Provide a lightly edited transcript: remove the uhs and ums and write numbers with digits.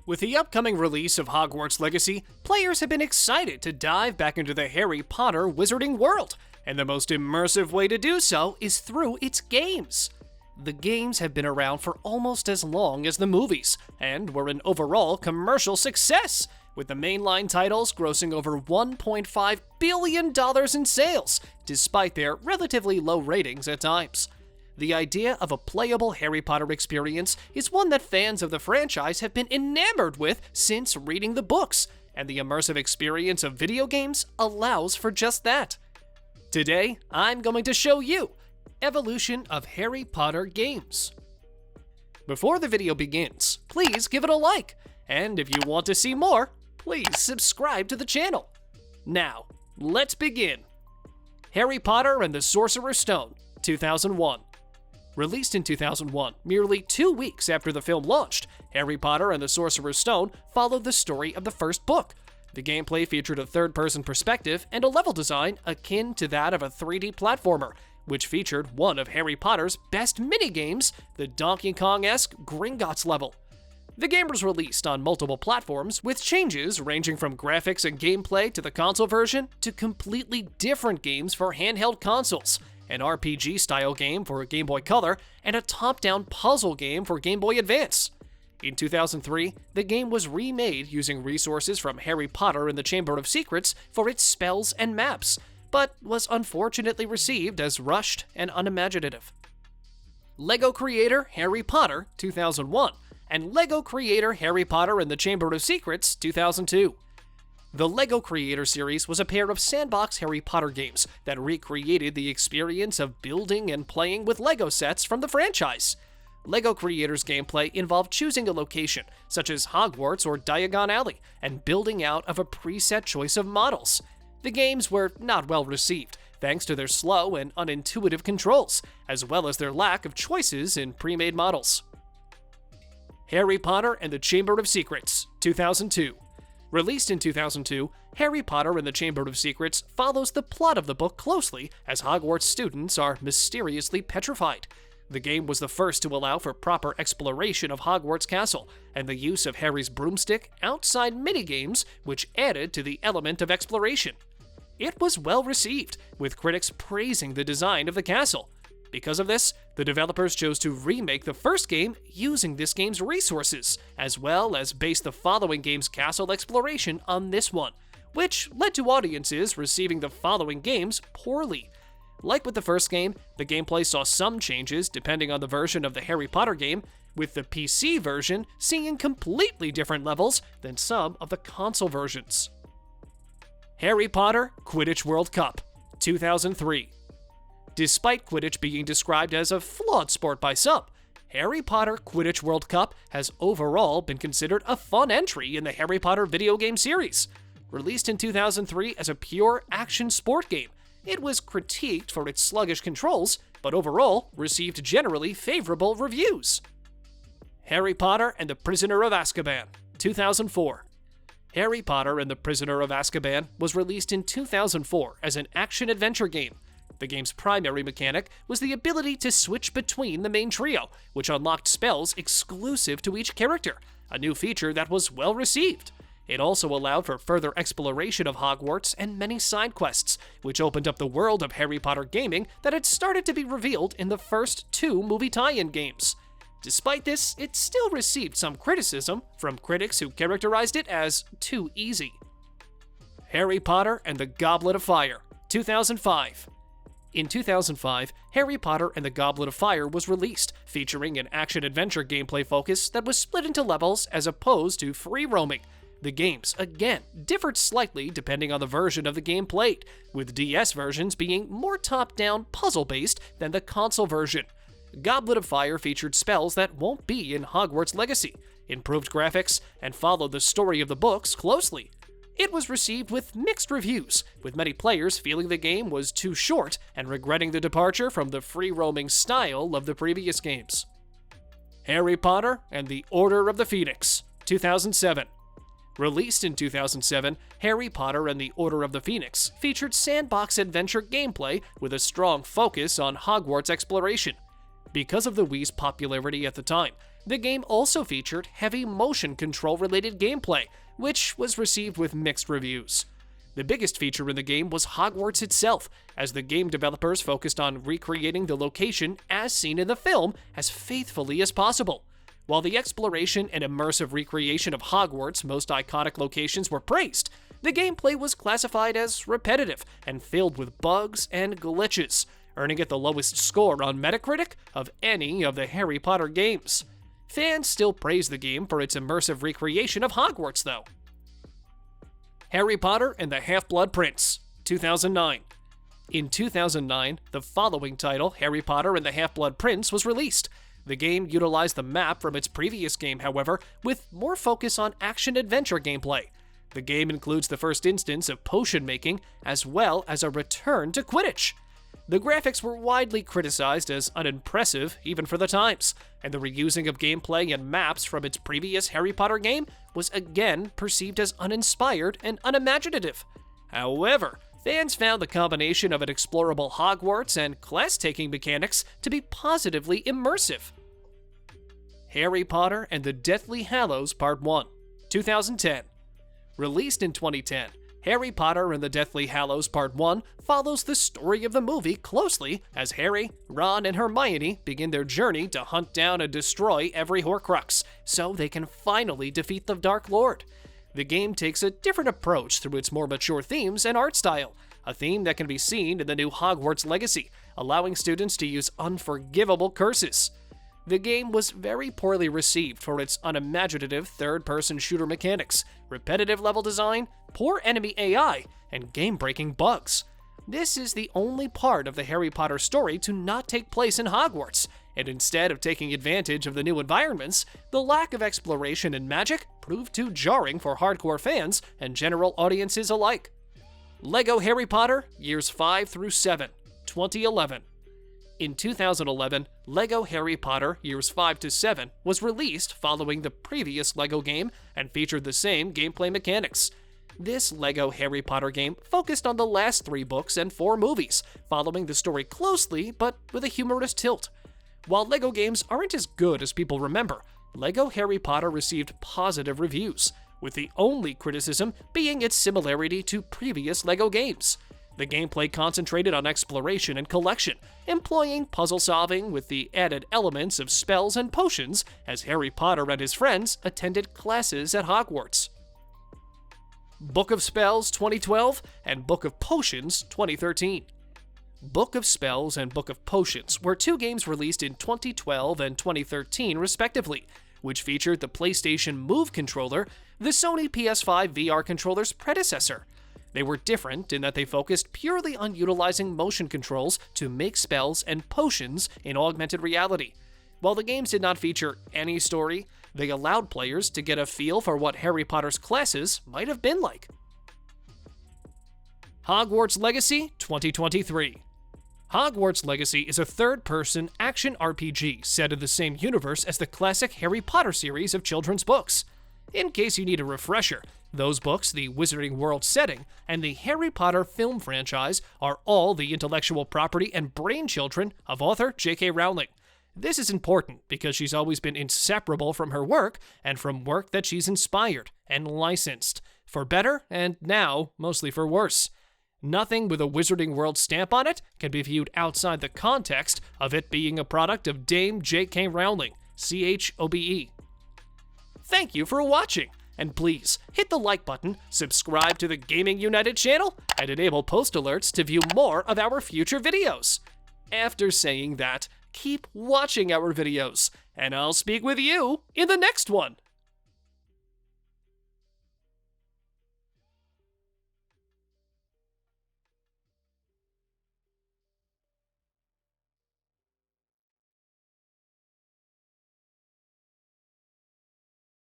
With the upcoming release of Hogwarts Legacy, players have been excited to dive back into the Harry Potter wizarding world, and the most immersive way to do so is through its games. The games have been around for almost as long as the movies, and were an overall commercial success, with the mainline titles grossing over $1.5 billion in sales, despite their relatively low ratings at times. The idea of a playable Harry Potter experience is one that fans of the franchise have been enamored with since reading the books, and the immersive experience of video games allows for just that. Today, I'm going to show you evolution of Harry Potter games. Before the video begins, please give it a like, and if you want to see more, please subscribe to the channel. Now, let's begin. Harry Potter and the Sorcerer's Stone, 2001. Released in 2001, merely 2 weeks after the film launched, Harry Potter and the Sorcerer's Stone followed the story of the first book. The gameplay featured a third-person perspective and a level design akin to that of a 3D platformer, which featured one of Harry Potter's best minigames, the Donkey Kong-esque Gringotts level. The game was released on multiple platforms, with changes ranging from graphics and gameplay to the console version to completely different games for handheld consoles, an RPG-style game for Game Boy Color, and a top-down puzzle game for Game Boy Advance. In 2003, the game was remade using resources from Harry Potter and the Chamber of Secrets for its spells and maps, but was unfortunately received as rushed and unimaginative. LEGO creator Harry Potter, 2001, and LEGO creator Harry Potter and the Chamber of Secrets, 2002. The LEGO Creator series was a pair of sandbox Harry Potter games that recreated the experience of building and playing with LEGO sets from the franchise. LEGO Creator's gameplay involved choosing a location, such as Hogwarts or Diagon Alley, and building out of a preset choice of models. The games were not well received, thanks to their slow and unintuitive controls, as well as their lack of choices in pre-made models. Harry Potter and the Chamber of Secrets, 2002. Released in 2002, Harry Potter and the Chamber of Secrets follows the plot of the book closely as Hogwarts students are mysteriously petrified. The game was the first to allow for proper exploration of Hogwarts Castle and the use of Harry's broomstick outside minigames, which added to the element of exploration. It was well received, with critics praising the design of the castle. Because of this, the developers chose to remake the first game using this game's resources, as well as base the following game's castle exploration on this one, which led to audiences receiving the following games poorly. Like with the first game, the gameplay saw some changes depending on the version of the Harry Potter game, with the PC version seeing completely different levels than some of the console versions. Harry Potter Quidditch World Cup, 2003. Despite Quidditch being described as a flawed sport by some, Harry Potter Quidditch World Cup has overall been considered a fun entry in the Harry Potter video game series. Released in 2003 as a pure action sport game, it was critiqued for its sluggish controls, but overall received generally favorable reviews. Harry Potter and the Prisoner of Azkaban, 2004. Harry Potter and the Prisoner of Azkaban was released in 2004 as an action-adventure game. The game's primary mechanic was the ability to switch between the main trio, which unlocked spells exclusive to each character, a new feature that was well received. It also allowed for further exploration of Hogwarts and many side quests, which opened up the world of Harry Potter gaming that had started to be revealed in the first 2 movie tie-in games. Despite this, it still received some criticism from critics who characterized it as too easy. Harry Potter and the Goblet of Fire, 2005. In 2005, Harry Potter and the Goblet of Fire was released, featuring an action-adventure gameplay focus that was split into levels as opposed to free roaming. The games, again, differed slightly depending on the version of the game played, with DS versions being more top-down puzzle-based than the console version. Goblet of Fire featured spells that won't be in Hogwarts Legacy, improved graphics, and followed the story of the books closely. It was received with mixed reviews, with many players feeling the game was too short and regretting the departure from the free-roaming style of the previous games. Harry Potter and the Order of the Phoenix, 2007. Released in 2007, Harry Potter and the Order of the Phoenix featured sandbox adventure gameplay with a strong focus on Hogwarts exploration. Because of the Wii's popularity at the time, The game also featured heavy motion control related gameplay, which was received with mixed reviews. The biggest feature in the game was Hogwarts itself, as the game developers focused on recreating the location as seen in the film as faithfully as possible. While the exploration and immersive recreation of Hogwarts' most iconic locations were praised, the gameplay was classified as repetitive and filled with bugs and glitches, earning it the lowest score on Metacritic of any of the Harry Potter games. Fans still praise the game for its immersive recreation of Hogwarts, though. Harry Potter and the Half-Blood Prince, 2009. In 2009, the following title, Harry Potter and the Half-Blood Prince, was released. The game utilized the map from its previous game, however, with more focus on action-adventure gameplay. The game includes the first instance of potion making, as well as a return to Quidditch. The graphics were widely criticized as unimpressive, even for the times, and the reusing of gameplay and maps from its previous Harry Potter game was again perceived as uninspired and unimaginative. However, fans found the combination of an explorable Hogwarts and class-taking mechanics to be positively immersive. Harry Potter and the Deathly Hallows Part 1, 2010. Released in 2010, Harry Potter and the Deathly Hallows Part 1 follows the story of the movie closely as Harry, Ron, and Hermione begin their journey to hunt down and destroy every Horcrux, so they can finally defeat the Dark Lord. The game takes a different approach through its more mature themes and art style, a theme that can be seen in the new Hogwarts Legacy, allowing students to use unforgivable curses. The game was very poorly received for its unimaginative third-person shooter mechanics, repetitive level design, poor enemy AI, and game-breaking bugs. This is the only part of the Harry Potter story to not take place in Hogwarts, and instead of taking advantage of the new environments, the lack of exploration and magic proved too jarring for hardcore fans and general audiences alike. LEGO Harry Potter Years 5 through 7, 2011. In 2011, LEGO Harry Potter Years 5 to 7 was released following the previous LEGO game and featured the same gameplay mechanics. This LEGO Harry Potter game focused on the last 3 books and 4 movies, following the story closely but with a humorous tilt. While LEGO games aren't as good as people remember, LEGO Harry Potter received positive reviews, with the only criticism being its similarity to previous LEGO games. The gameplay concentrated on exploration and collection, employing puzzle solving with the added elements of spells and potions as Harry Potter and his friends attended classes at Hogwarts. Book of Spells 2012 and Book of Potions 2013. Book of Spells and Book of Potions were 2 games released in 2012 and 2013 respectively, which featured the PlayStation Move controller, the Sony PS5 VR controller's predecessor. They were different in that they focused purely on utilizing motion controls to make spells and potions in augmented reality. While the games did not feature any story, they allowed players to get a feel for what Harry Potter's classes might have been like. Hogwarts Legacy 2023. Hogwarts Legacy is a third-person action RPG set in the same universe as the classic Harry Potter series of children's books. In case you need a refresher, those books, the Wizarding World setting, and the Harry Potter film franchise are all the intellectual property and brainchildren of author J.K. Rowling. This is important because she's always been inseparable from her work and from work that she's inspired and licensed, for better and now mostly for worse. Nothing with a Wizarding World stamp on it can be viewed outside the context of it being a product of Dame J.K. Rowling, CHOBE. Thank you for watching, and please hit the like button, subscribe to the Gaming United channel, and enable post alerts to view more of our future videos. After saying that, keep watching our videos, and I'll speak with you in the next one.